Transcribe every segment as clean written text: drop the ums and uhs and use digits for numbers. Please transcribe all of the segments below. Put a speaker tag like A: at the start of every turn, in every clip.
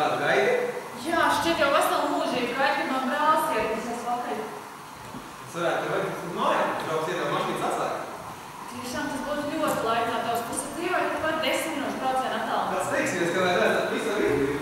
A: kādu gaidi?
B: Jā, šķiet jau veselu mūžību gaidi, kad man brālis ieradīsies vakaļ.
A: Es varētu tev vajag mājā, brauks iet tev mašīnas atslēgu.
B: Tiešām tas būtu ļoti laikā tavs. Tas ir dzīvoja, ka var 10 minūšu braucienu attālumā.
A: Kāds teiksies, ka vajag redzēt visu rītu?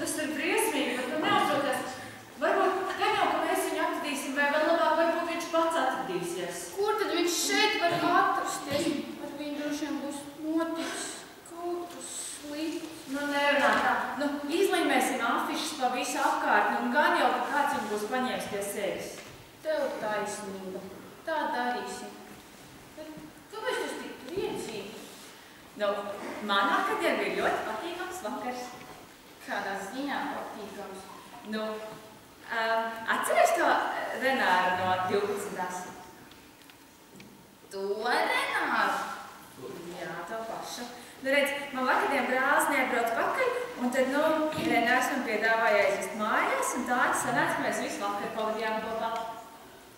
B: Tas ir briesmīgi, bet tu neuztraucies. Varbūt gan jau, ka mēs viņu atradīsim, vai vēl labāk, varbūt viņš pats atradīsies.
C: Kur tad viņš šeit var atrasties? Ar viņu droši vien
B: Nu, man vakardien bija ļoti patīkams vakars.
C: Kādā ziņā patīkams?
B: Nu, atceries to Renāru no 12.
C: To Renāru?
B: Jā, to pašu. Nu, redz, man vakardien brālis neatbrauc pakaļ, un tad, nu, Renārs man piedāvāja aizvest mājās, un tā sanāca, ka mēs visu vakaru pavadījām kopā.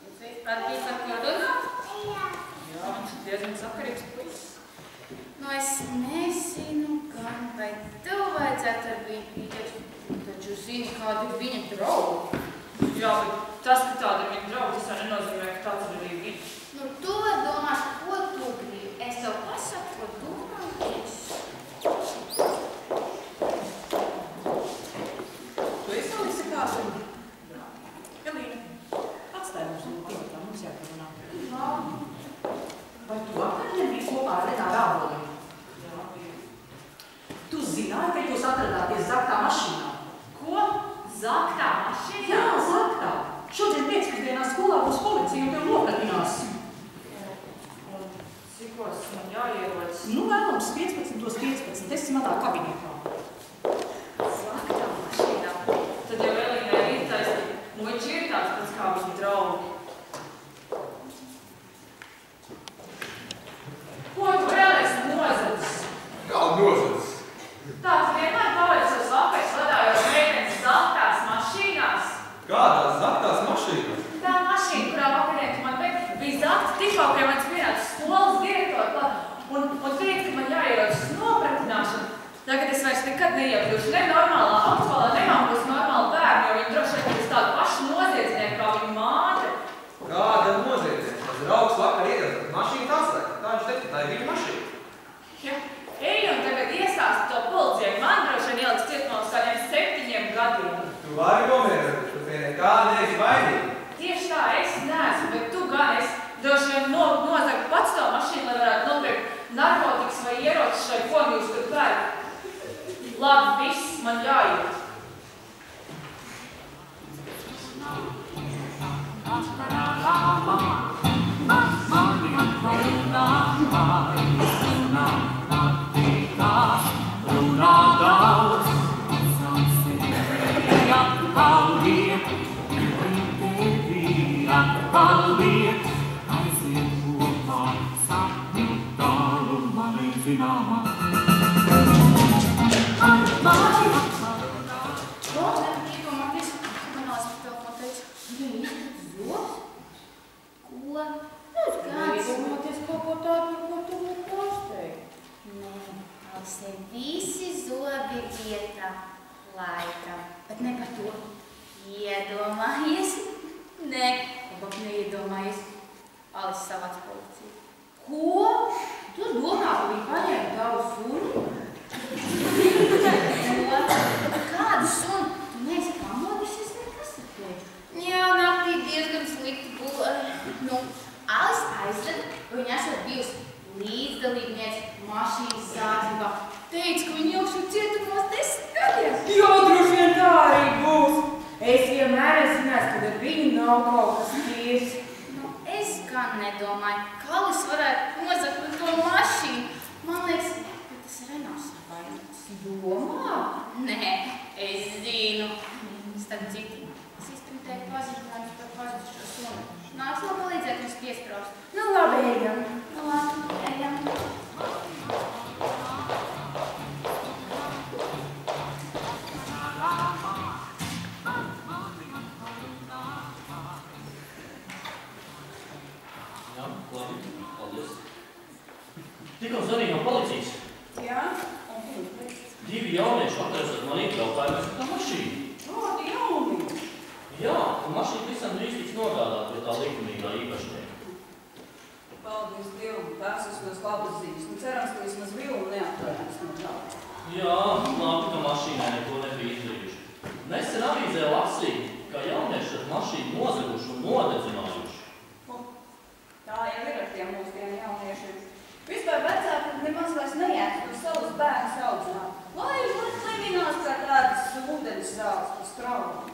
C: Jūs visi patīk par ko runāt?
B: Jā, viņš ir diezgan sakarīgs puisis.
C: Nu, es nezinu, gan vai tev vajadzētu ar viņu pīties, taču zini, kādi ir viņa draugi.
B: Jā, bet tas, ka tāda ir viņa draugi, tas nenozīmē, ka tāds ir arī viņa.
C: Nu, tu var domāt, ko tu gribi. Es tev pasaku, ko domājies.
D: Tu izsaliksi kādu? Elīna, atstāj mums divatā, mums jāparunā. Vai tu vakardien biji kopā ar Renāru Āboli?
B: Jā, bija.
D: Tu zināji, ka jūs atradāties zaktā mašīnā?
B: Ko? Zaktā mašīnā?
D: Jā, zaktā. Šodien pēcpusdienā skolā būs policija un tev nopratinās.
B: Cikos man jāierodas?
D: Nu, vēlams 15:15. Esi manā kabinetā.
B: Zaktā mašīnā? Tad jau Elīnai ir taisnība. Nu, viņš ir tāds pēc kā viņa draugi. Ko tu vēlies nozadzis?
A: Kā nozadzis?
B: Tāds vienmēr pavadis savus vakars vadājot meitenes zaktās mašīnās.
A: Kādās zaktās mašīnās?
B: Tā mašīna, kurā vakardien tu man teikt, bija zakta tikko pie manis pienāca skolas direktora klāt un teica, ka man jāierodas uz nopratināšanu. Tagad es vairs nekad neiekļūšu ne normālā augstskolā, ne man būs normāla bērni, jo viņi droši vien būs tādu pašu noziedznieku kā viņa māte.
A: Kāda noziedznieka? Tas draugs vakar ieradās, mašīna atslēgta. Tā viņš teica, tā ir viņa mašīna.
B: Ja, ej un tagad iestāsti to policijai, man droši vien ieliks cietumā uz kādiem 7 gadiem.
A: Tu vari nomierināties, tu pie nekā neesi vainīga.
B: Tieši tā, es neesmu, bet tu gan es droši vien nozagt pats to mašīnu, lai varētu nopirkt narkotikas vai ieročus vai ko jūs tur pērk. Labi, viss man jāiet.
C: Visi zobi vietā laikam, bet ne par to. Iedomājies? Nē, labāk neiedomājies. Alis savāc policiju. Ko? Tu domā, ka viņi paņēma tavu sunu? Kādu sunu? Tu neesi pamodīsies nekas ar tevi? Jā, naktī diezgan slikti gulēja. Nu, Alis aizveda, ka viņa esot bijusi līdzdalībniece mašīnas sācībā. Teica, ka viņa ilgšu cietumos 10 gadiem.
E: Jā, droši vien tā arī būs. Es vienmēr esmu zinājis, ka ar viņu nav kaut kas tīrs.
C: Nu, es gan nedomāju, ka Alis varētu nozagt par to mašīnu. Man liekas, ka tas Renārs ir vainīgs.
E: Domā?
C: Nē, es zinu. Starp citu, es izprintēju paziņojumus par pazudušo sunu. Nāc man palīdzēt viņus piespraust.
E: Nu labi, ejam.
C: Nu labi, ejam.
F: Tikko zvanīja no policijas.
E: Jā?
F: Divi jaunieši atrasot man iebraukājumus ar tā mašīnu.
E: Kādi jauni?
F: Jā, un mašīna visam drīz tiks nogādāta pie tā likumīgā īpašnieka.
D: Paldies Dievam, tās esmos labas ziņas. Nu, cerams, ka vismaz vilnu neatvainās no tā.
F: Jā, labi, ka mašīnai neko nebija izdarījuši. Nesen avīzē lasīja, ka jaunieši ar mašīnu nozaguši un nodedzinājuši.
D: Tā jau ir ar tiem mūsdienu jauniešiem. Vispār vecāki nemaz vairs neiet uz savus bērnus audzināt. Lai sliminās kā tādas ūdens zāles pa straumu.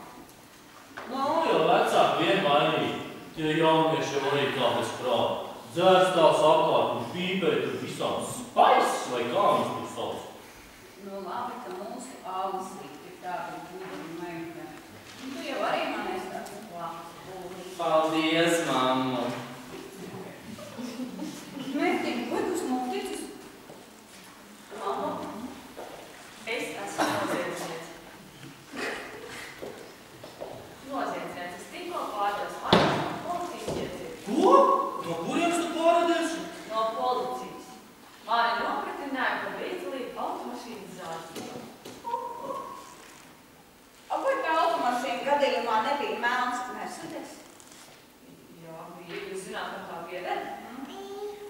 F: Nav jau vecāki vien vainīgi, tie jaunieši jau arī kā bez prāta. dzērs tās apkārt un pīpē tur visām spaises vai kā mums tur sauc.
D: Nu labi, ka mūsu Alisīte ir tāda gudra meita. Un tu jau arī man esi tāds labs.
F: Paldies, mamma.
D: Mērķiņ, ko tu smūticis?
B: Mamma, es esmu noziedzniece. Noziedzniece, es tikko pārdevu pārdevu no policijas iecietu.
F: Ko? No kurienes tu pārādies?
B: No policijas. Mani nopratināja par līdzdalību automašīnas zādzībā.
D: Vai tā automašīna gadījumā nebija melns Mercedes?
B: Jā, bija, jūs zināt, ka tā bija reda.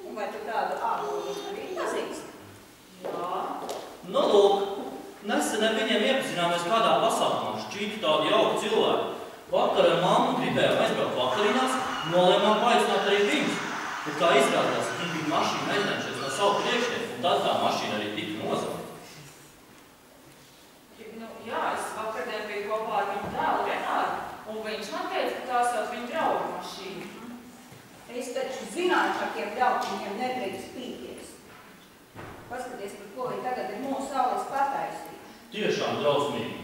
D: Un vai tu tādu ābolu arī pazīsti?
B: Jā.
F: Nu, lūk, nesen viņiem iepazināmies kādā pasākumā, šķītu tādu jauku cilvēku. Vakar ar mammu gribējām aizbraukt vakariņās, nolēmām paaicināt arī viņus. Bet kā izrādās, viņi bija mašīnu aizņemšies no savu priekšnieku, un tad tā mašīna arī tika nozagta.
B: Nu, jā, es vakardien biju kopā ar viņu dēlu Renāru, un viņš man teica, ka tās jau viņa draugu mašīna.
D: Es taču zināju, ka tiem ļautiņiem nedrīkst pīties. Paskaties, par ko viņi tagad ir mūsu saules pataisījuši.
F: Tiešām drausmīgi.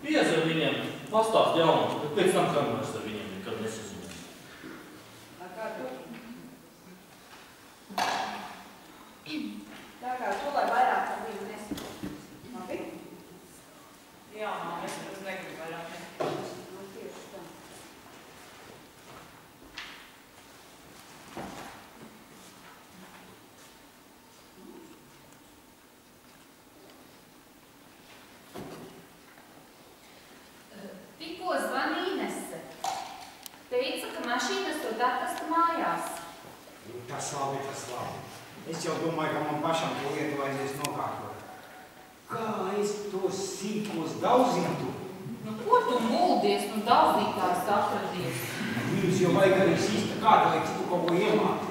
F: Piezver viņiem, pastāst jaunu, bet pēc tam kamērs ar viņiem nekad nesazinās.
D: Kā tu? Tā kā tu, lai vairāk ar viņu nesazinās. Labi?
B: Jā, mamma, es negribu vairāk nesazinās.
D: Nu, tieši tā.
C: Tikko zvanīja Inese. Teica, ka mašīnas to atrastu mājās.
G: Nu, tas labi, tas labi. Es jau domāju, ka man pašam to lietu vajadzēs nokārtot. Kā es tos sīkos daudzītu?
C: Nu, ko tu muldies, nu daudzītājs atradies?
G: Viņus jau vajag arī sīsta kāda, lai tu kaut ko iemāti.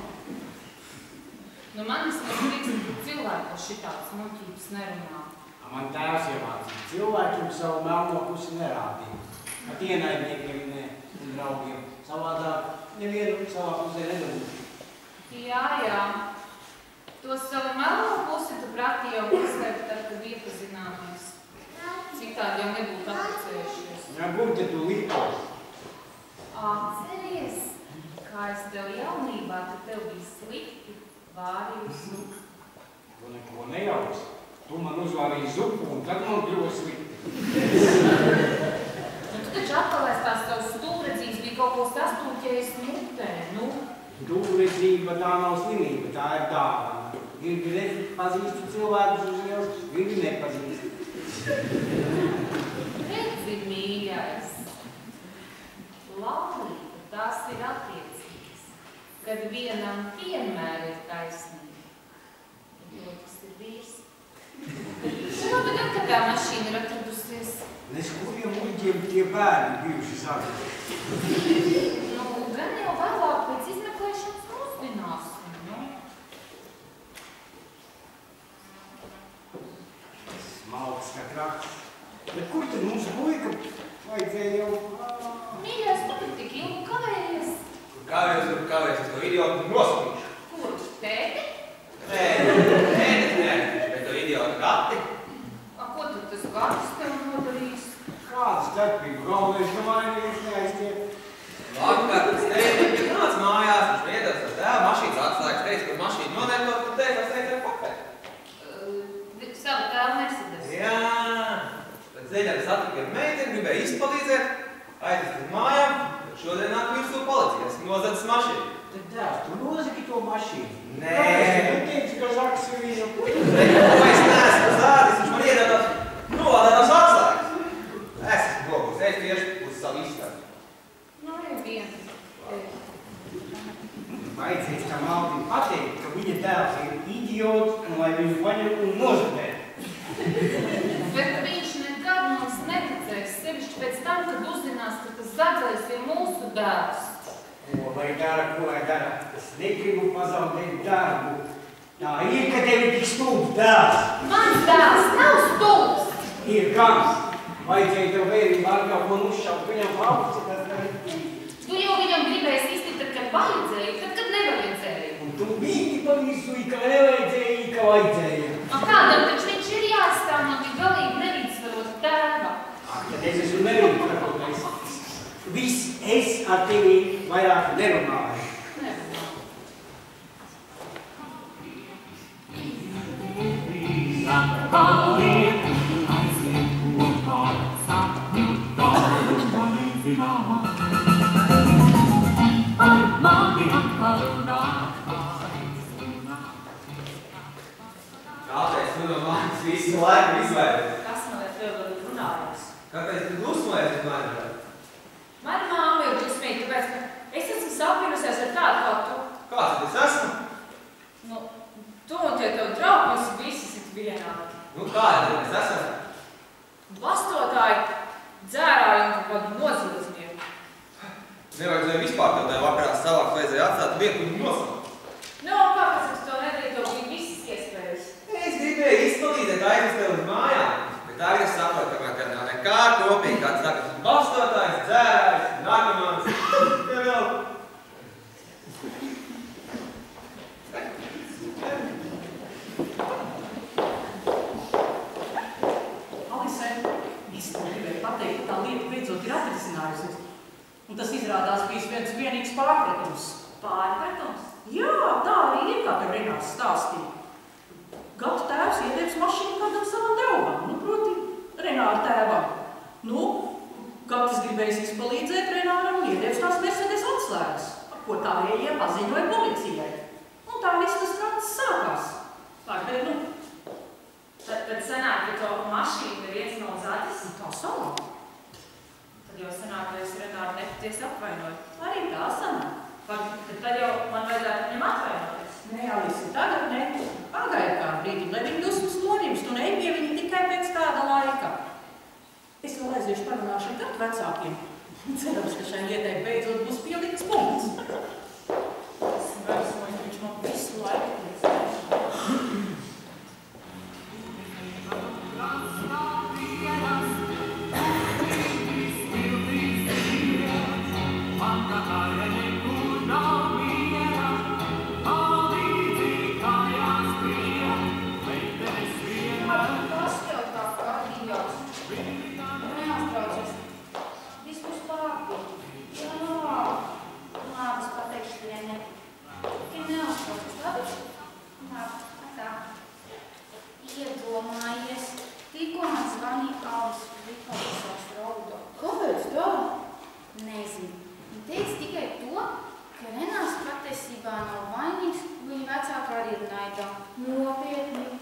C: Nu, man vismaz prieks, ka cilvēku šitāds muļķības nerunā.
G: Man tēvs iemācīja. Cilvēkiem savu melno pusi nerādīja. At ienaidniekiem un draugiem. Savādāk nevienu savā pusē nedabūšu.
C: Jā. To savu melno pusi tu prātī jau uzsver tad, kad iepazināmies. Citādi jau nebūtu apprecējušies.
G: Jā, būtu tu likos.
C: Atceries, kā es tev jaunībā, ka tev bija slikti, vārījusi.
G: Tu neko nejauc. Tu man uzvārīji zupu un tad man kļuva slikti.
C: Tu taču atkal tās tavs stūredzības bija kaut ko sastūķējis mutē, nu?
G: Stūredzība tā nav slimība, tā ir dāvana. Gribi pazīstu cilvēkus uzreiz, gribi nepazīstu.
C: Redzi, mīļais. Laulība, tās ir attiecības, kad vienam vienmēr ir taisnība. Otrs ir vīrs. Labi, gan, kad tā mašīna ir atradusies.
G: Nes kuriem muļķiem tie bērni bijuši sākumi?
C: Nu, gan jau vēlāk pēc izmeklēšanas uzzināsim, nu.
G: Smalks kā kraks. Bet kur tad mums puika vajadzēja jau...
C: Mīļais, kur tu tik ilgi kavējies?
A: Kur kavējies, es to idiotu nosmīšu.
C: Kur? Tēti?
A: Nē, bet to idiotu gati.
C: Ko tu tas gatis tev nodarīs?
G: Kāds starpību? Galvenais, ka mainījums neaiztiek.
A: Vakar, es teicu, ka nāc mājās, viņš viedās ar tēvu mašīnas atslēgas, teicu, ka mašīna nonētot, tad teicu, es teicu ar pakaļ.
C: Savu tēvu Mercedes.
A: Jā, pēc zeļām satiku ar meiteni, gribēju izpalīdzēt, aizvest uz mājām, bet šodien nāk virsū policija, esmu nozadzis mašīnu.
G: Tad tēvs, tu nozagi to mašīnu?
A: Nē.
G: Kāpēc tu teici, ka Žaks ir viņa?
A: Ko es neesmu zādis, viņš man iedādās novādātās atslēgas. Es esmu gobus, es tieši uz savu izskatu.
C: Nu, jau viens.
G: Vajadzēs tam Aldim pateikt, ka viņa tēvs ir idiots un lai viņu paņem un nozadē.
C: Bet viņš nekad mums neticēs, sevišķi pēc tam, kad uzzinās, ka tas zagais ir mūsu dēls.
G: Ko lai dara? Es negribu pazaudēt darbu. Tā ir, ka tev ir tik stulbs dēls.
C: Mans dēls nav stulbs.
G: Ir gans. Vajadzēja tev vērību ar kaut ko uzšaut, viņam pauci, tas nevar.
C: Tu jau viņam gribēsi iztikt, tad, kad vajadzēja, tad, kad nevajadzēja.
G: Un Tu bīgi pa visu, ka nevajadzēja, ka vajadzēja.
C: Kādam taču viņš ir jāatstāv no tik galīgi nelīdzsvarota tēva.
G: Tad es esmu nelīdzsvarotais. Viss es ar tevi vairāk nerunāju.
A: Kāpēc tu no manis visu laiku izvairījies?
B: Kas man liek vēl runājās?
A: Kāpēc tu dusmojies uz mani?
B: Mana māma ir dusmīga, tāpēc, ka es esmu sapīnusies ar tādu kā tu.
A: Kāds tad es esmu?
B: Nu, tu un tie tev draugi, jūs visi esat vienādi.
A: Nu, kādi tad es esmu?
B: Bastotāji, dzērāji un kaut kādi noziedznieki.
A: Nevajadzēja vispār tev tajā vakarā savākt, vajadzēja atstāt vietu un nosaukt.
B: Nu, kāpēc es to nedarīju, tev bija visas iespējas.
A: Es gribēju izpalīdzēt aizvest tev uz mājām, bet tagad es saprotu, ka nav nekā kopīgi, kāds saka, bastotājs, dzērājs, narkomāns. Tev vēl.
H: Alise, es tev gribēju pateikt, ka tā lieta beidzot ir atrisinājusies. Un tas izrādās bijis viens vienīgs pārpratums.
B: Pārpratums?
H: Jā, tā arī ir, kā tev Renārs stāstīja. Gatu tēvs iedevis mašīnu kādam savam draugam, nu, proti, Renāra tēvam. Nu, Gatis gribējis izpalīdzēt Renāram un iedevis tās Mercedes atslēgas, ar ko tājējie paziņoja policijai. Un tā viss tas kāds sākās.
B: Bet, nu, tad sanāk, ka to mašīnu ir viens no Zatis?
H: Tā sanāk.
B: Tad jau sanāk, ka es Renāru nepatiesi apvainoju.
H: Arī tā sanāk.
B: Tad jau man vajadzētu viņam atvainoties.
H: Nē, Alise, tagad ne. Pagaidi kādu brīdi, lai viņi dusmas norimst un ej pie viņa tikai pēc kāda laika. Es vēl aiziešu parunāšu ar vecākiem. Cerams, ka šai lietai beidzot būs pielikts punkts.
B: Es vairsmoju, viņš man visu laiku tiesāju.
C: Iedomājies, tikko man zvanīja Alis Rikovsās raudo.
E: Kāpēc tā?
C: Nezinu. Viņa teica tikai to, ka Renārs patiesībā nav vainīgs, un viņa vecāka arī ir naidā.
E: Nopietni.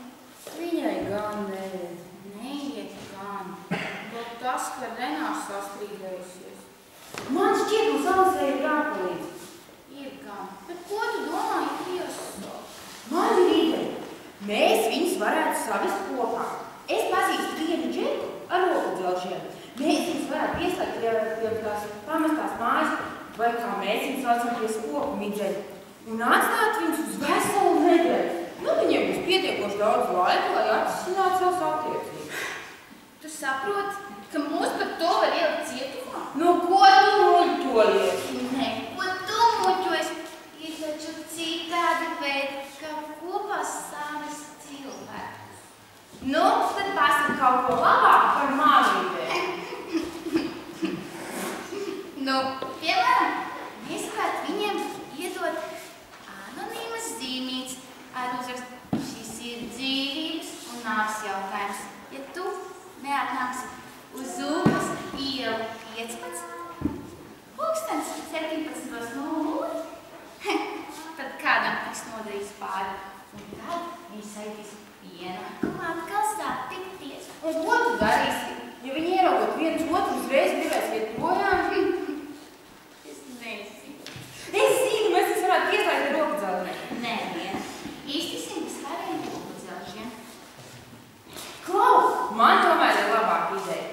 E: Viņai gan neiet.
C: Neiet gan. Bet tas, ka Renārs sastrīdējusies.
E: Man šķiet, mums Alisei ir jāpalīdz.
C: Ir gan. Bet ko tu domāji tiesā?
E: Man ir ideja. Mēs viņus varētu savest kopā. Es pazīstu vienu džeku ar rokudzelžiem. Mēs viņus varētu pieslēgt pie tās pamestās mājas, vai kā mēs viņus saucam pie spoku midzeļa. Un atstāt viņus uz veselu nedēļu. Nu, viņiem būs pietiekoši daudz laika, lai atrisinātu savas attiecības.
C: Tu saproti, ka mūs par to var ielikt cietumā?
E: Nu, ko tu muļķojies?
C: Nē, ko tu muļķojies? Ir taču citādi veidi, kā kopā savest cilvēkus.
E: Nu, tad pasaka kaut ko labāk par mānītēm.
C: Nu, piemēram, mēs varētu viņiem iedot anonīmas zīmītes ar uzrakstu šis ir dzīvības un nāves jautājums. Ja tu neatnāksi uz Zūmas ielu 15, pulkstens 17:00, tad kādam tiks nodarīts pāri. Un tad viņi saitīs vienu. Un atkal sāk tikties.
E: Un ko tu darīsi? Ja viņi ieraugot viens otru uzreiz gribēs iet projām?
C: Es nezinu.
E: Es zinu, mēs tas varētu pieslēgt ar rokudzelžiem.
C: Nē, īsti simtas varēja rokudzelžiem.
E: Klau, man tomēr ir labāka ideja.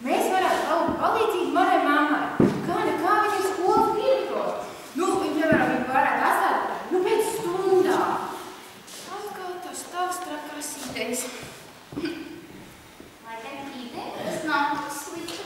E: Mēs varētu lūgt palīdzību manai mammai. Kā nekā viņam skolu piekot. Nu, viņi nevaram viņu varētu atstāt, nu, pēc stundām.
C: Atkal tas tavs trakās idejas. Lai gan idejas nav slikta.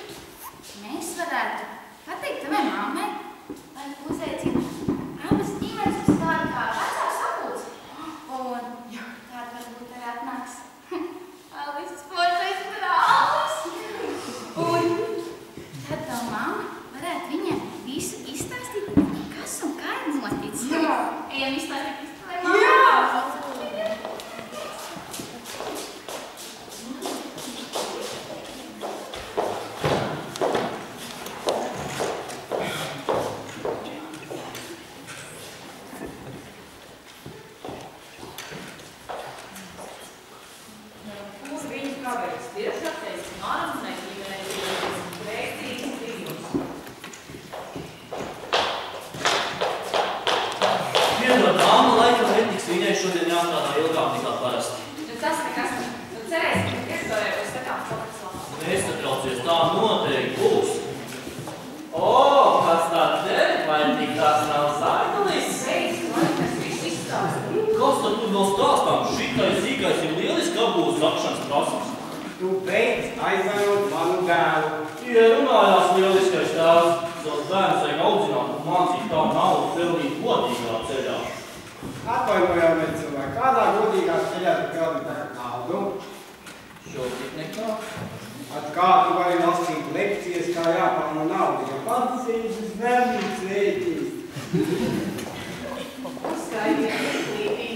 F: kas tad tur vēl stāstām? Šitais sīkais ir lieliski apgūst zakšanas prasmes.
G: Tu beidz aizvainot manu dēlu.
F: Tie runājās lieliskais tēvs. Savs bērns vajag audzināt un mācīt kā naudu pelnīt godīgā ceļā.
G: Atvainojamies cilvēki, kādā godīgā ceļā tu pelni tagad naudu?
F: Šobrīd nekā.
G: Kā tu vari lasīt lekcijas, kā jāpelna naudu, ja pats sēžas bērnības rēķis?
H: Skaidiet, Līdī.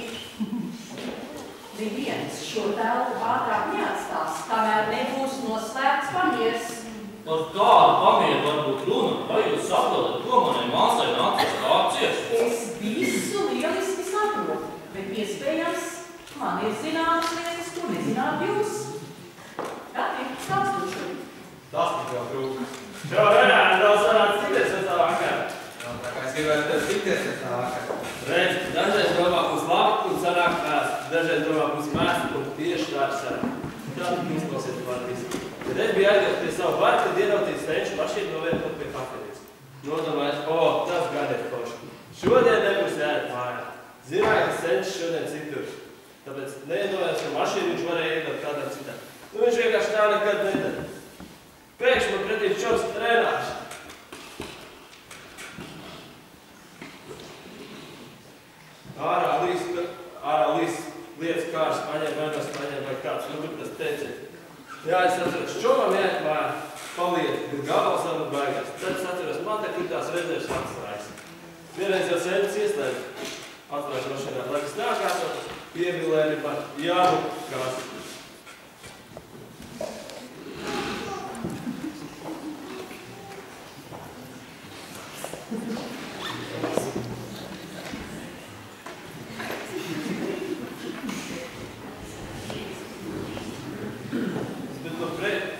H: Neviens šo telpu ātrāk neatstās, kamēr nebūs noslēgts pamieris.
F: Par kādu pamieru var būt runa? Vai jūs saprotat, ko manai māsai nācies kācies?
H: Es visu lieliski saprotu, bet iespējams man ir zināmas lietas, ko nezināt jūs. Gati, stāstuši.
A: Tas tik vēl trūka.
I: Šo Renāri vēl sanāca tikties vecā vakarā.
A: Tā kā es gribētu tev tikties vecā vakarā.
I: Redz, dažreiz domā mums labi un sanāk vēst, dažreiz domā mums mēst un tieši tā ir sanāk. Tā tik izklausiet vārdīs. Kad es biju aizgājis pie savu varu, kad ierautīs Lenču mašīnu novērt kaut pie kafejnīcas. Nodomājis, tas gadiet forši. Šodien nebūs jāiet mājā. Zināju, ka Lenčs šodien citur. Tāpēc neiedomājos, ka mašīnu viņš varēja iedot kādam citam. Viņš vienkārši tā nekad nedara. Pēkšņi man pretī čors Renārs. Ārā līs lietas kārs paņem, vai kāds, nu, kur tas teiciet. Jā, es atceros, čomam jāiet mājā, paliet, bet gabals nav baigās. Tad es atceros, man te kur tās rezerves atslēgas. Vienreiz jau sēdus ieslēdz, atslēgšu mašīnā, lai kas nākās, piebilēni par jābu kāsu.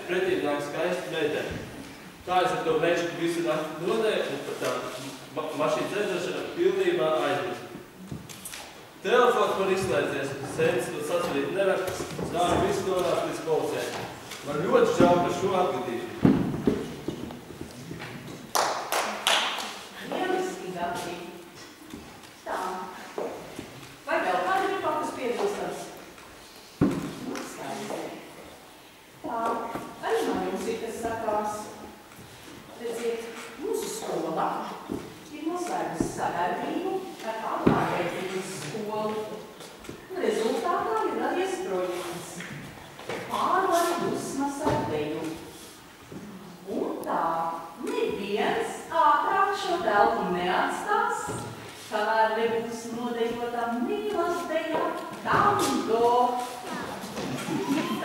I: Pretī nāk skaisti meiteni. Tā es ar to Lenču visu nakti nodēju un par tā mašīnu ceļošana pilnībā aizmirst. Telefons man izslēdzies, sēdis to sasvarīt nevar, stāvi visu nonākt līdz policijai. Man ļoti žēl par šo atgadību.
H: Lieliski, Gati. Tā. Vai vēl kādi ir kaut kas piebilstams? Skaisti. Tā. Arī man jums ir kas sakās. Redziet, mūsu skola ir noslēgusi sadarbību ar kādu ārēķības skolu. Rezultātā ir radies projekts Pārvaru dusmas ar deju. Un tā, neviens ātrāk šo telpu neatstās, kamēr nebūs nodejota mīlas deja tango.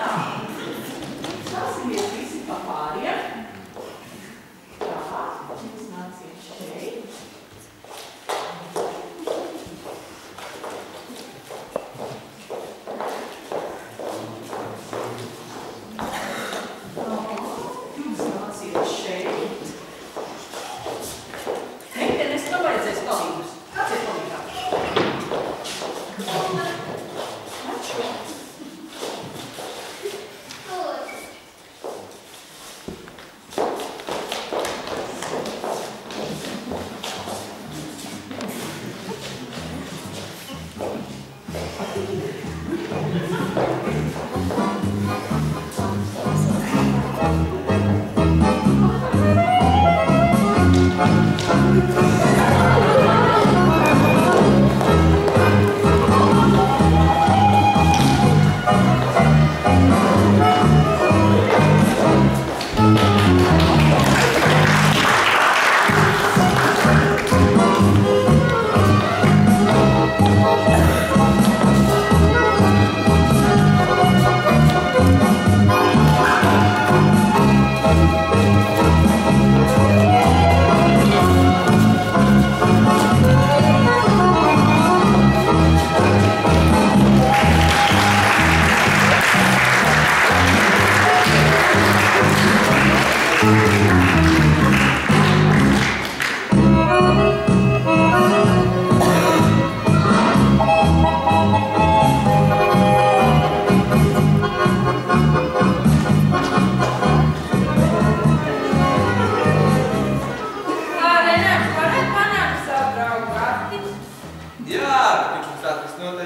H: Tā. Stāsimies visi pa pāriem. Tā, jūs nāciet šeit. Jūs nāciet šeit. Meitenes, tev vajadzēs palīgus. Kāds ir palīgā? Mačo.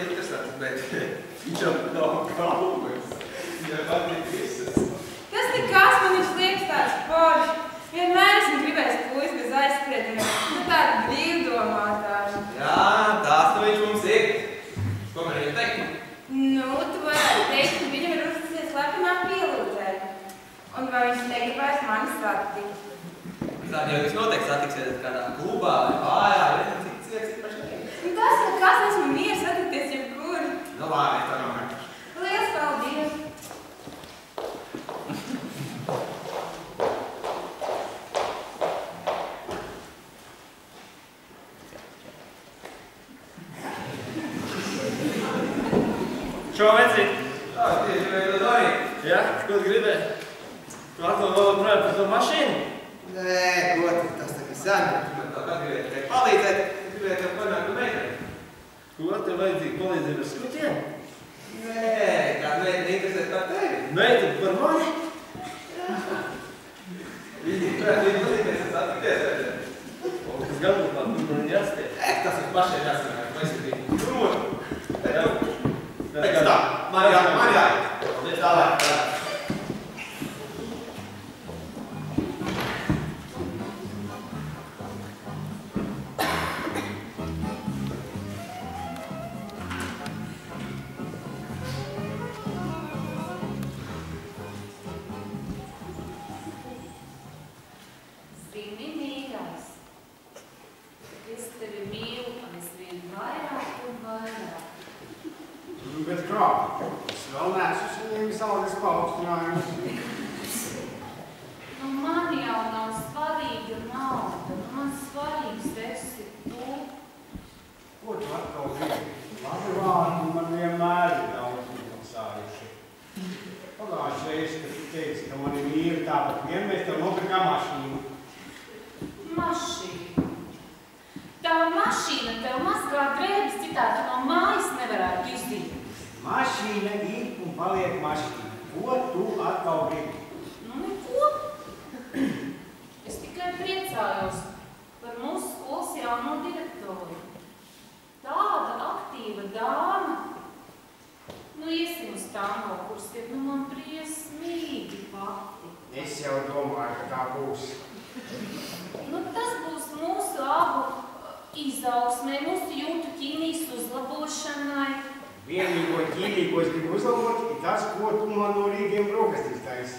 A: interesants, bet viņam nav galvas. Viņam patīk visas.
E: Tas nekas, man viņš liekas tāds forši. Vienmēr esmu gribējis puisi bez aizspriedumiem. Nu tāda brīvdomātāša.
A: Jā, tās nu viņš mums ir. Ko man viņam teikt?
E: Nu, tu varētu teikt, ka viņam ir uzticējies slepenā pielūdzē. Un vai viņš negribēs mani satikt?
A: Tad jau jūs noteikti satiksiet kādā klubā vai bārā, vai cik paši teikt.
E: Nu tas nekas, esmu mieru satikties jebkur.
A: Nu labi, tā nav vienkārši.
E: Liels paldies!
I: Čau, vecīt!
A: Tā, tieši vai to darīt?
I: Jā, ko tu gribēji? Tu atkal vēl projām par to mašīnu?
A: Nē, ko tu, tas tā kā sen. Tu man tā kā gribēji tikai palīdzēt, tu gribēji tev panākt un meiteni.
I: Ko tev vajadzīgi palīdzību ar skutienu?
A: Nē, kāda meiteni interesē kā tevi.
I: Meiteni par mani?
A: Viņi pazīties un satikties.
I: Kas galbūt man viņi jāsties?
A: Tas ir pašiem jāsanāk, mēs ir viņi. Prot.
I: Jā.
A: Pēc tā, man jāiet. Tālāk.
C: Zini, mīļais, es tevi mīlu aizvien vairāk un vairāk.
G: Bet kā? Es vēl neesmu saņēmis algas paaugstinājumus.
C: Nu, man jau nav svarīga nauda, man svarīgs esi tu.
G: Ko tu atkal gribi? Labi vārdi man vienmēr ir daudz izmaksājuši. Pagājušajā reizi, kad tu teici, ka mani mīli tāpat vien, mēs tev nopirkām mašīnu.
C: Mašīna. Tā mašīna tev mazgā drēbes, citādi no mājas nevarētu izdīt.
G: Mašīna ir un paliek mašīna. Ko tu atkal gribi?
C: Nu, neko. Es tikai priecājos par mūsu skolas jauno direktoru. Tāda aktīva dāma. Nu, iesim uz tango kursiem, nu man briesmīgi pati.
G: Es jau domāju, ka tā būs.
C: Nu, tas būs mūsu abu izaugsmē, mūsu jūtu ķīmijas uzlabošanai.
G: Vienīgo ķīmiju, ko es gribu uzlabot, ir tas, ko tu man no rītiem brokastīs taisi.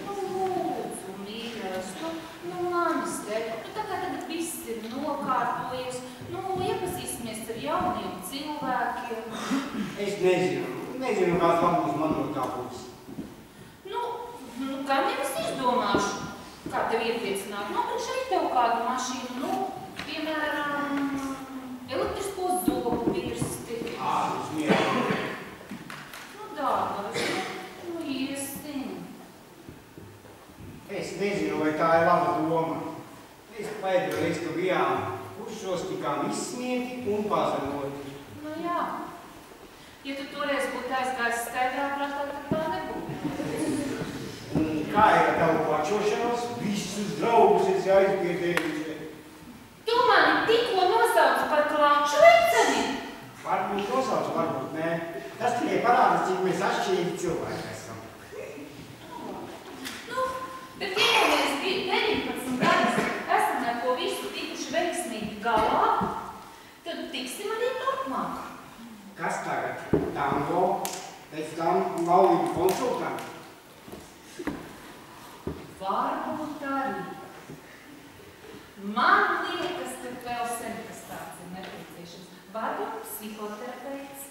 C: Nu, lūdzu, mīļais, nu manis te. Nu, tā kā tagad viss ir nokārtojies, nu, iepazīsimies ar jauniem cilvēkiem.
G: Es nezinu, kāds labums man no tā būs.
C: Nu, gan jau es izdomāšu, kā tev iepriecināt. Nopirkt šeit tev kādu mašīnu, nu, piemēram, elektrisko zobu pirsti.
G: Ārus mierīgi.
C: Nu, dārgais, nu, iesim.
G: Es nezinu, vai tā ir laba doma. Mēs pēdējo reizi, ka bijām kuršos, tikām izsmieti un pazemoti.
C: Nu, jā. Ja tu toreiz būtu aizgājis skaidrā prātā, tad tā nebūtu.
G: Un kā ir ar tavu plačošanos? Visus draugus esi aizbiedējuši.
C: Tu mani tikko nosauci par klaču veceni.
G: Varbūt nosauc, varbūt nē. Tas tikai parāda, cik mēs atšķirīgi cilvēki esam.
C: Nu, bet ja jau mēs 19 gadus esam ar ko visu tikuši veiksmīgi galā, tad tiksim arī turpmāk.
G: Kas tagad? Tango, pēc tam laulību konsultanti.
C: Varbūt arī. Man liekas, ka vēl sen kas tāds ir nepieciešams. Varbūt psihoterapeits.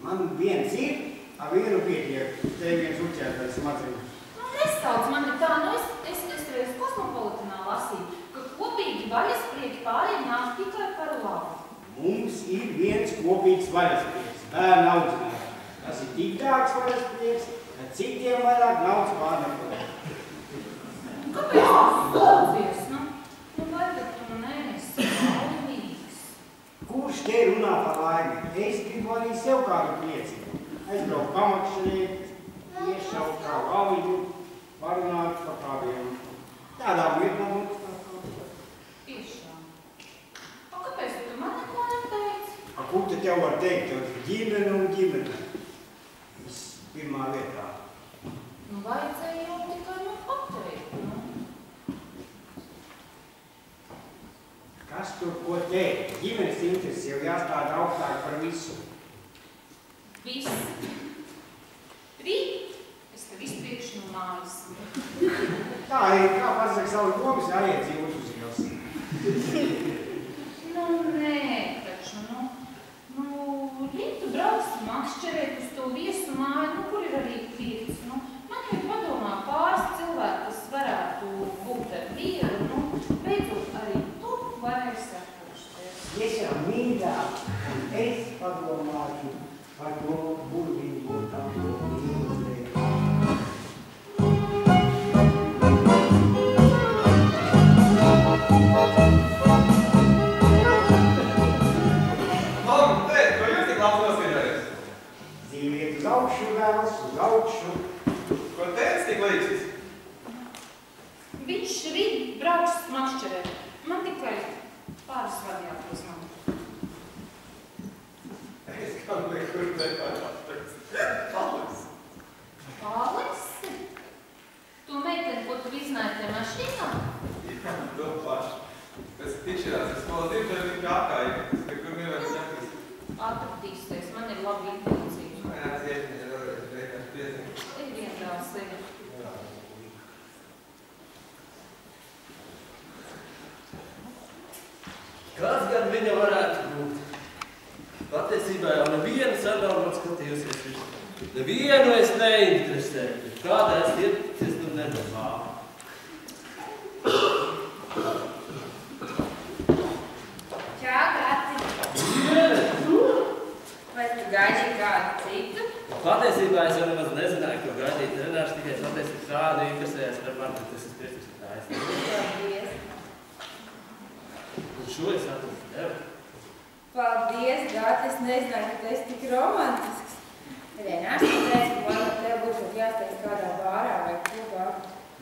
G: Man viens ir, ar vienu pietiek. Te viens uķētais smadzeņu.
C: Nu, nesauc mani tā, nu es reiz kosmopolitanā lasīju, ka kopīgi vaļasprieki pāriem nāk tikai par labu.
G: Mums ir viens kopīgs vaļasprieks, bērnu audzināšana. Tas ir tik dārgs vaļasprieks, ka citiem vairāk naudas pārnekot.
C: Kāpēc tu slūdzies? Nu, vai tad tu neesi laimīgs?
G: Kurš te runā par laimi? Es gribu arī sev kādu priecību. Aizbraukt pamakšaniet, iešaut kā laviņu, parunāt par kādiem tādām lietām.
C: Tiešām. O, kāpēc tu man neko neteici?
G: Kur tad tad jau var teikt, jau ģimene un ģimene. Viss pirmā vietā.
C: Nu, vajadzēja jau tikai man pateikt, nu.
G: Kas tur ko teikt? Ģimenes interesi jau jāstāda augstāk par visu.
C: Viss. Rīt es tev izpriekšu no mājas.
G: Tā ir, kā pasaka savu domas, jāiet dzīvot uz ielas.
C: Nu, nē, taču, nu, rīt tu brauc makšķerēt uz to viesu māju, nu, kur ir arī pirts, nu. Man jau padomā pāris cilvēki, kas varētu būt ar vieru, nu, beidzot arī tu varēsi sakošties.
G: Es jau mīļāk, un es padomāšu par to burvīgu būtām mīlēt. Dzīviet uz augšu vēlas, uz augšu.
A: Ko teic tik līdzīgs?
C: Viņš rīt brauks makšķerēt. Man tikai pāris vārdi jāpazman.
A: Es kā nekur nepārāstaks. Paliksi.
C: Paliksi? Tu meiteni, ko tu iznāji te mašīnā?
A: Jā, to pašu. Pēc tikšanās ar skolas direktoru viņa kākāja, kas nekur nevajag ņemties.
C: Atradīsies, man ir labi intuīcija.
A: Jā, ziepiņa ir varētu vienkārši piezīmēt.
C: Ir vien vēl sevi.
I: Kāds gan viņa varētu būt? Patiesībā jau nevienu sarunā skatījusies viņš. Nevienu es neinteresēju. Kādā es ieties, nu nedomāju.
C: Čā, Gati? Vai tu gaidīji kādu citu?
I: Patiesībā es jau nemaz nezināju, ko gaidīt. Renārs tikai pateica, ka kādu interesējās par mani, bet es esmu priecīgs, ka tā es.
C: Paldies.
I: Un šo es atradu tev.
E: Paldies, Gati, es nezināju, ka tu esi tik romantisks. Renārs teica, ka man ar tev būtu jāsteidz kādā bārā vai klubā.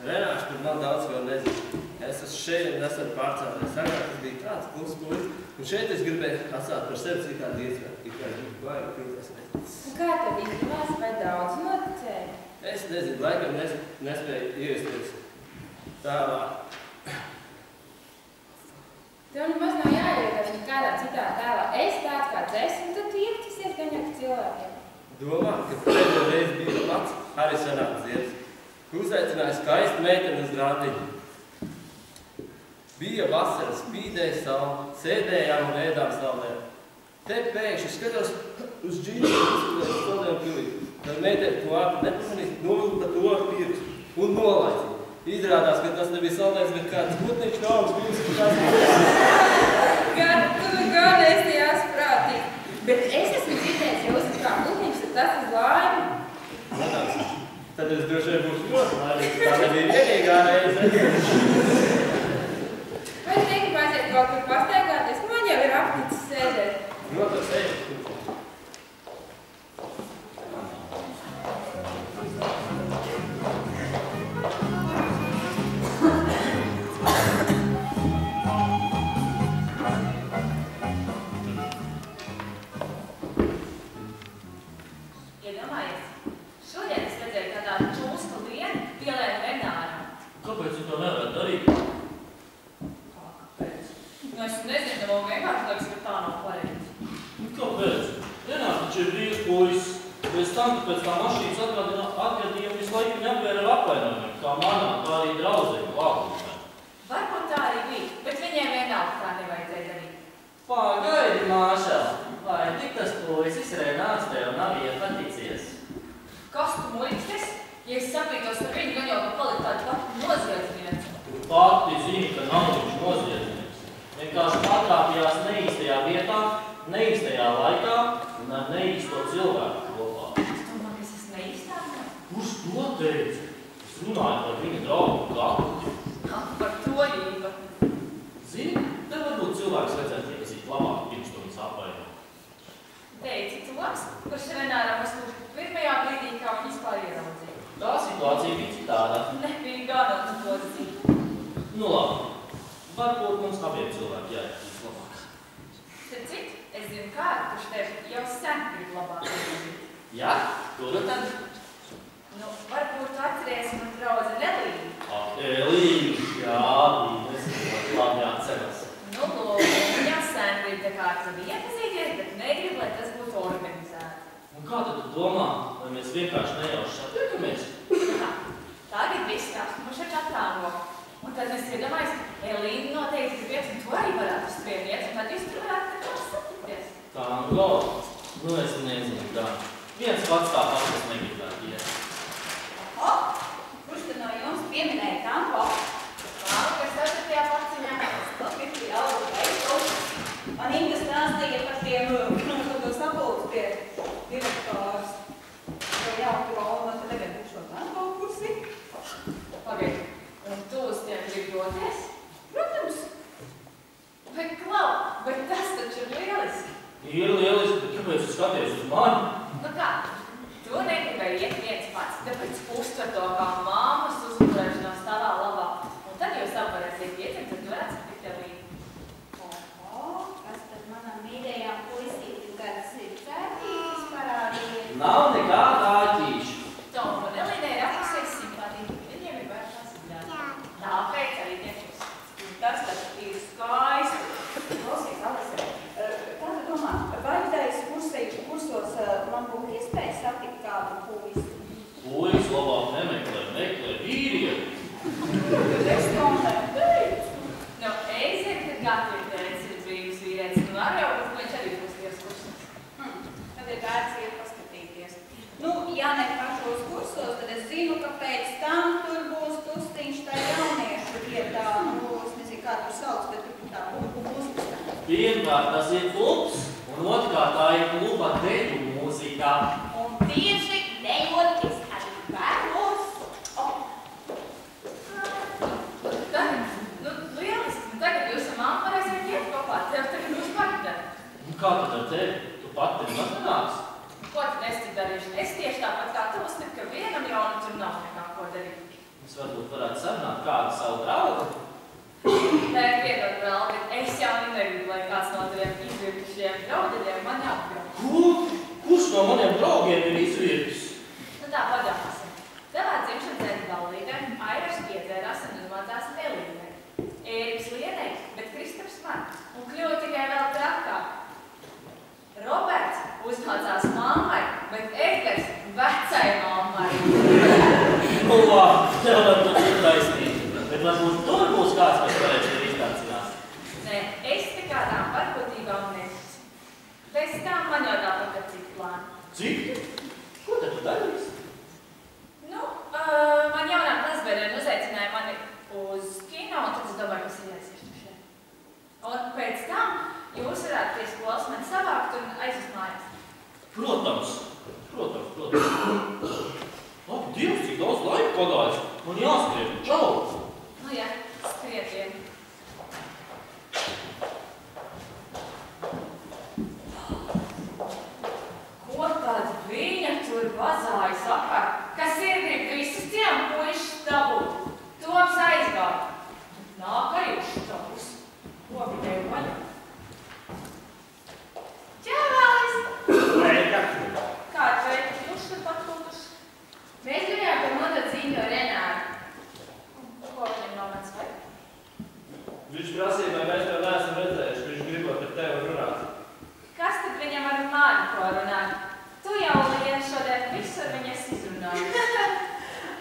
I: Renārs par man daudz ko nezinu. Es esmu šeit un esmu pārcēlējis. Agrāk tas bija tāds kluss puisis, un šeit es gribēju atstāt par sevi cik kādu iespēju. Tikai vajag krūtās veids.
E: Kā tev izdevās, vai daudz noticēji?
I: Es nezinu, laikam nespēju ievesties tēlā.
E: Tev nemaz nav jāievērš nekādā citā tēlā. Es tāds kāds esi, un tad tu iepazīsies gan jau cilvēkiem.
I: Domā, ka pēdējo reizi bija pats arī sanāks Dievs. Uzaicināja skaistu meiteni uz rādiņu. Bija vasara, spīdēja saule, sēdējām un ēdām saulē. Te pēkšņi skatos uz džīnu, uzspēlēju saldējumu pilī. Tad meiteni to ārpu nepamanīt, novilka to ar pirkstu un nolaicīja. Izrādās, ka tas nebija saldējums, bet kāds putniņš no augs bijis, ka tās
E: Gan, tu gan esi jāsprātīgi. Bet es esmu dzirdējis, ja uzskat kā putniņš, tad tas uz laimi.
I: Protams, tad es droši vien būšu ļoti laimīgs, tā nebija vienīgā reize.
E: Vai es teiktu, aiziet kaut kur pastaigāties? Man jau ir apnicis sēdēt.
I: Protams, ej.
B: Iedomājies, šodien es redzēju, kā tādu čūsku lienu pielēju Renāram.
F: Kāpēc tu to nevarētu darīt?
B: Kāpēc? Nu, es nezinu, man vienkārši liekas, ka tā nav pareizi.
F: Kāpēc? Renārs taču ir brīvs puisis. Pēc tam, ka pēc tā mašīnas atgadījuma visu laiku viņu apvēra ar apvainojumiem, kā manā, tā arī draudzēm klātbūtnē.
B: Varbūt tā arī bija, bet viņiem vienalga tā nevajadzēja darīt.
F: Pagaidi, Māšā, vai tik tas puisis Renārs tev nav iepaticies?
B: Kas tu muļķis? Ja es sapītos ar viņu, gan jau ka palikt tādu pati noziedznieci.
F: Tu pati zini, ka nav viņš noziedznieks. Vienkārši atrāpījās neīstajā vietā, neīstajā laikā un ar neīsto cilvēku kopā.
B: Es domāju, ka es esmu neīstāmā.
F: Kurš to teica? Es runāju par viņa draugu Gatu.
B: Par to īpa.
F: Zini, tev varbūt cilvēks vajadzētu iepazīt labāk, pirms to viņas apvaino.
B: Teici tos, kurš Renāram esmu pirmajā brīdī, kā viņu vispār ieraudzīja.
F: Tā situācija bija citāda.
B: Nebija gana uz to zīt.
F: Nu labi, varbūt mums abiem cilvēki jāiepazīt labāk.
B: Tad cik? Es Es zinu kādu, kurš tevi jau sen grib labāk iepazīt.
F: Jā? Kuru tad?
B: Nu, varbūt tu atceries man draudzi Elīnu.
F: Ak, Elīna, jā, es labi atceros.
B: Nu, lūk, viņa sen grib tā kā ar tevi iepazīties, bet negrib, lai tas būtu organizēti.
F: Un kā tad tu domā, vai mēs vienkārši nejauši satiekamies?
B: Tā, tagad viss mums ir attālo. Un tad mēs iedomājamies, Elīna noteikti gribētu, un tu arī varētu uz vienu iet, un tad jūs tur varētu tā kā satikties.
F: Tā, nu galva. Nu, es nezinu, tā. Viens pats tāpat, kas negribētu iet.
D: Kurš tad no jums pieminēja kampo?
B: Kas satiktajā paciņā?
D: Labi, jau veidu. Man Inga stāstīja par tiem sapulces pie direktors. Šo jauku valdu, tad tagad būšu kampo kursi.
B: Pagaid, un tu uz tiem grib doties?
D: Protams.
B: Bet, Klau, bet tas taču ir lieliski.
F: Ir lieliski, bet kāpēc tu skaties uz mani?
B: Nu kā, tu negribēji iet viens pats, tāpēc uztver to kā māmas uzturēšanās tavā labā. Un tad jūs abi varēsiet iet, un tad tu varētu satikt Elīnu.
C: Kas tad manam mīļajām puisītim kāds ir cērtītis parādījies?
F: Nav nekāda āķīša.
B: Tom un Elīnai ir apusies simpātīgi. Viņiem ir vērtās izrādīt. Tāpēc arī tiešos.
D: Tas tad ir skaisti. Klausies, Alise, kā tu domā, vai tais kursos man būtu iespēja satikt kādu puisi?
F: Puisi labāk nemeklē vīrieti.
D: Es to neteicu.
B: Nu, es zinu, ka Gati ir teicis, ir dzīves vīrietis, un var jau, ka viņš arī būs tievs kursos.
D: Tad ir vērts iet paskatīties. Nu, ja ne pašos kursos, tad es zinu, ka pēc tam tur būs tustiņš tā jauniešu vietā. Nu, es nezinu, kā tur sauc, bet tur tā mūzika.
F: Pirmkārt, tas ir klubs, un otrkārt tā ir kluba deju mūzika.
C: Un tieši dejoties arī bērnos.
B: Tagad, nu, lieliski, nu tagad jūs ar mammu varēsiet iet kopā, tev tagad būs partneri.
F: Un kā tad ar tevi? Tu pati nemaz nenāks?
B: Ko tad es te darīšu? Es tieši tāpat kā tu uzskatu, ka vienam jaunam tur nav nekā ko darīt.
F: Mēs varbūt varētu sarunāt kādu savu draugu.
B: Nē, piedod vēl, bet es jau negribu, lai kāds no taviem izvirkušiem draudeļiem man jāapgrauj.
F: Kurš no maniem draugiem ir izvirkus?
B: Nu tā, padomāsim. Tavā dzimšanas dienas ballītē Airas piedzērās un uzmācās Elīnai. Ēriks Lienei, bet Kristaps man. Un kļuva tikai vēl trakāk. Roberts uzmācās mammai, bet Edgars vecai mammai.
F: Nu labi, tev varbūt ir taisnība. Bet varbūt tur būs kāds, kas varēs tev iztācinās.
B: Nē, es te kādām varkotībām neticu. Pēc tam man jau tāpat ar citu plānu.
F: Citu? Ko tad tu darīsi?
B: Nu, man jaunā klasbērēna uzaicināja mani uz kino, un tad es domāju, ka es ieliesiešu šeit. Un pēc tam jūs varētu pie skolas mani savākt un aizvest mājās.
F: Protams. Labi, Dievs, cik daudz laika pagājis. Man jāskrien. Čau!
B: Nu jā, skrietien. Ko tad viņa tur vazāja sakā? Kas ir grib visus tiem puišus dabūt? Toms aizgāja. Nāk arī uz štabus. Ko vidēju vaļā? Čevālis!
G: Sveika!
B: Kāds veids jūs tur patkūtuši?
C: Mēs gribējām par nodot ziņu no Renāra.
B: Ko viņam no mans vai?
I: Viņš prasīja, vai mēs tev neesam redzējuši, ka viņš gribot ar tevi runāt.
B: Kas tad viņam ar mani ko runāt? Tu jau, Liena, šodien visu ar viņas izrunāji.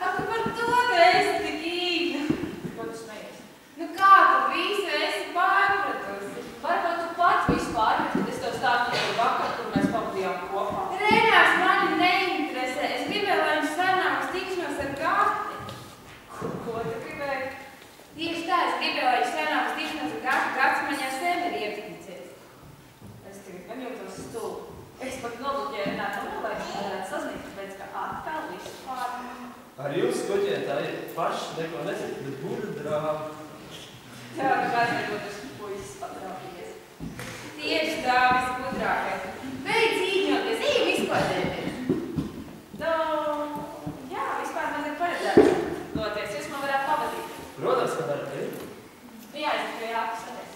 C: Ak, par to tu esi tik īgna.
B: Ko tu smejies?
C: Nu kā tu visu esi pārpratusi?
B: Varbūt tu pat visu pārmet, kad es tev stāstīju vakar, kur mēs pavadījām kopā.
C: Renārs mani neinteresē. Es gribēju, lai viņš sanāks tikšanos ar Gati.
B: Ko tu gribēji?
C: Tieši tā, es gribēju, lai viņš sanāks tikšanos ar Gati. Gats man jau sev ir iepaticies.
B: Es tagad gan jūtos stulbi. Es pat nobloķēju Renāru, lai viņš varētu sasniegt, tāpēc, ka atkal visu pārmet.
I: Ar jums skoķiem tā ir paši neko nesaka, bet gudrā.
B: Tev nekāds nebūtu puisis patraukījies.
C: Tieši tā, visgudrākais. Beidz īņoties, ejam izklaidēties.
B: Nu, jā, vispār man ir paredzēts doties, jūs man varētu pavadīt.
I: Protams, ka ar tevi.
B: Jā, es tikai jāpasaties.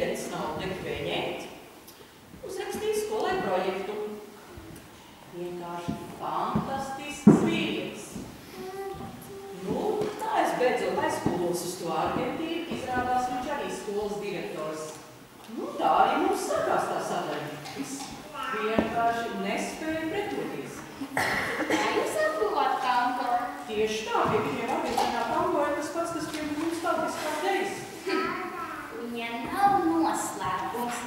H: biļetes naudu negribēja ņemt. Uzrakstīja skolai projektu. Vienkārši fantastisks vīrietis. Nu, tā es beidzot aizskūlos uz to Argentīnu, izrādās viņš arī skolas direktors. Nu, tā arī mums sākās tā sadaļa. Es vienkārši nespēju pretoties.
C: Tā jūs apguvāt tango?
H: Tieši tā, pie viņiem Argentīnā tango ir tas pats, kas pie mums tautiskā dejas.
C: Viņa nav noslēpums.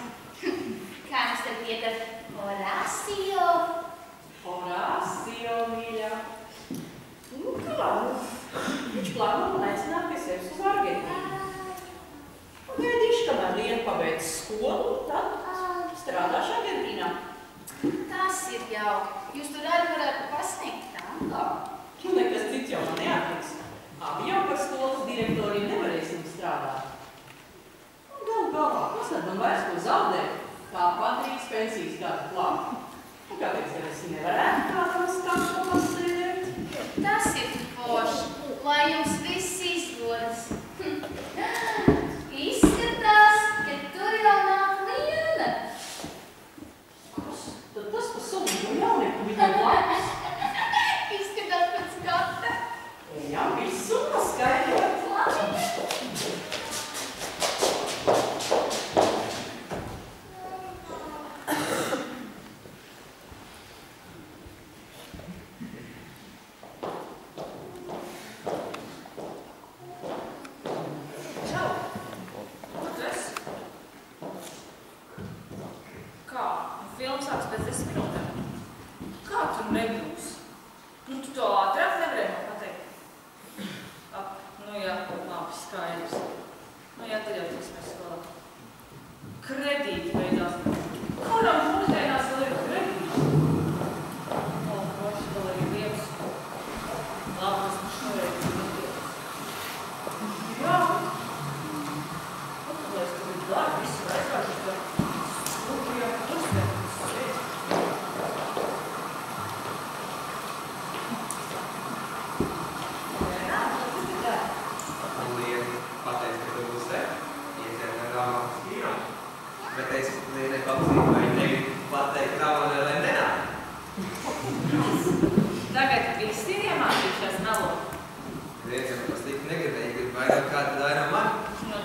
C: Kā mums tad iet ar Horacio?
H: Horacio, mīļā. Nu kā, viņš plāno man aicināt pie sevis uz Argentīnu. Gaidīšu, kamēr Liena pabeidz skolu, tad strādāšu Argentīnā.
C: Tas ir jauki. Jūs tur arī varētu pasniegt tango.
H: Nekas cits jau man neatliks. Abi jau par skolas direktoriem nevarēsim strādāt. Galu galā, kas tad man vairs ko zaudēt? Tāpat drīz pensijas gada klāt. Kāpēc gan es nevarētu kādam stāstu pasēdēt?
C: Tas ir forši, lai jums viss izdodas. Izskatās, ka tur jau nāk Liena.
H: Kas? Tad tas pa savu jaunieku viņam labs.
C: Izskatās pēc skata.
H: Jā, visu noskaidrot.
C: Labi.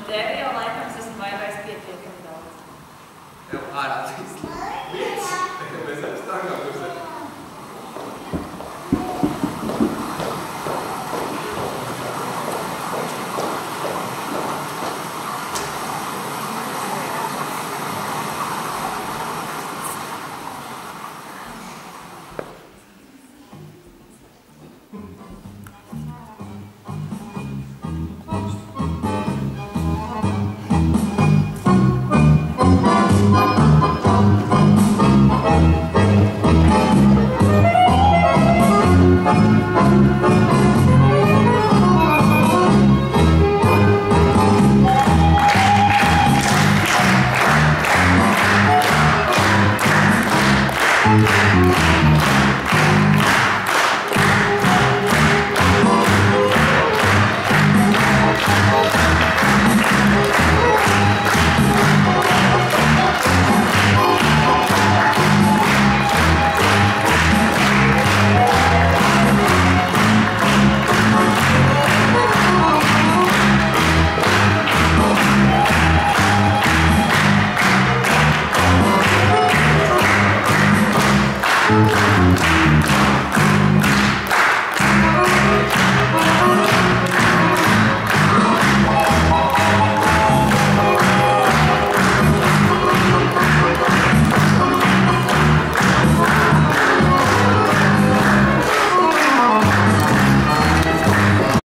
B: Tev jau laikam esmu vairāk pietiekami daudz.
A: Tev ārā trīs